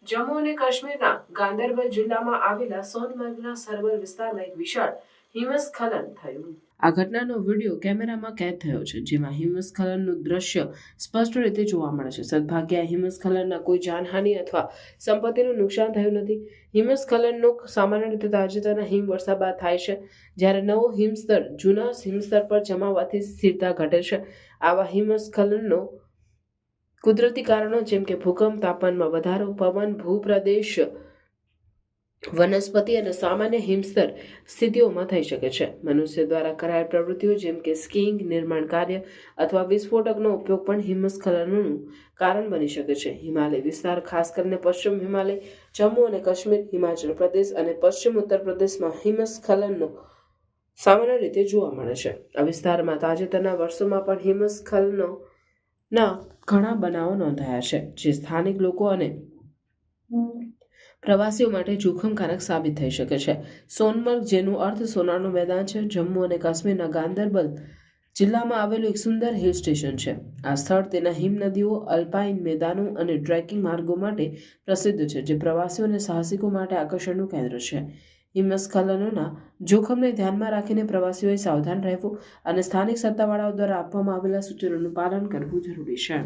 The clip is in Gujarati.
જમ્મુ અને કાશ્મીરના ગાંદરબલ જિલ્લામાં આવેલા સોનમર્ગના સરોવર વિસ્તારમાં એક વિશાળ હિમસ્ખલન થયું. આ ઘટનાનો વિડીયો કેમેરામાં કેદ થયો છે, જેમાં હિમસ્ખલનનું દ્રશ્ય સ્પષ્ટ રીતે જોવા મળે છે. સદભાગ્યે આ હિમસ્ખલનના કોઈ જાનહાનિ અથવા સંપત્તિનું નુકસાન થયું નથી. હિમસ્ખલનનો સામાન્ય રીતે તાજેતરના હિમવર્ષા બાદ થાય છે, જ્યારે નવો હિમસ્તર જૂના હિમસ્તર પર જમાવવાથી સ્થિરતા ઘટે છે. આવા હિમસ્ખલનનો કુદરતી કારણો જેમ કે ભૂકંપ, તાપમાનમાં વધારો, પવન, ભૂપ્રદેશ, વનસ્પતિ અને સામાન્ય હિમસ્તર સ્થિતિઓમાં થઈ શકે છે. મનુષ્ય દ્વારા કરાયેલ પ્રવૃત્તિઓ જેમ કે સ્કીઇંગ, નિર્માણ કાર્ય અથવા વિસ્ફોટકનો ઉપયોગ પણ હિમસ્ખલનનું કારણ બની શકે છે. હિમાલય વિસ્તાર, ખાસ કરીને પશ્ચિમ હિમાલય, જમ્મુ અને કાશ્મીર, હિમાચલ પ્રદેશ અને પશ્ચિમ ઉત્તર પ્રદેશમાં હિમસ્ખલનનો સામાન્ય રીતે જોવા મળે છે. આ વિસ્તારમાં તાજેતરના વર્ષોમાં પણ હિમસ્ખલનોના ઘણા બનાવો નોંધાયા છે, જે સ્થાનિક લોકો અને પ્રવાસીઓ માટે જોખમકારક સાબિત થઈ શકે છે. સોનમર્ગ, જેનો અર્થ સોનાનું મેદાન છે, જમ્મુ અને કાશ્મીરના ગાંદરબલ જિલ્લામાં આવેલું એક સુંદર હિલ સ્ટેશન છે. આ સ્થળ તેના હિમનદીઓ, અલ્પાઇન મેદાનો અને ટ્રેકિંગ માર્ગો માટે પ્રસિદ્ધ છે, જે પ્રવાસીઓ અને સાહસિકો માટે આકર્ષણનું કેન્દ્ર છે. હિમસ્ખલનોના જોખમને ધ્યાનમાં રાખીને પ્રવાસીઓએ સાવધાન રહેવું અને સ્થાનિક સત્તાવાળાઓ દ્વારા આપવામાં આવેલા સૂચનોનું પાલન કરવું જરૂરી છે.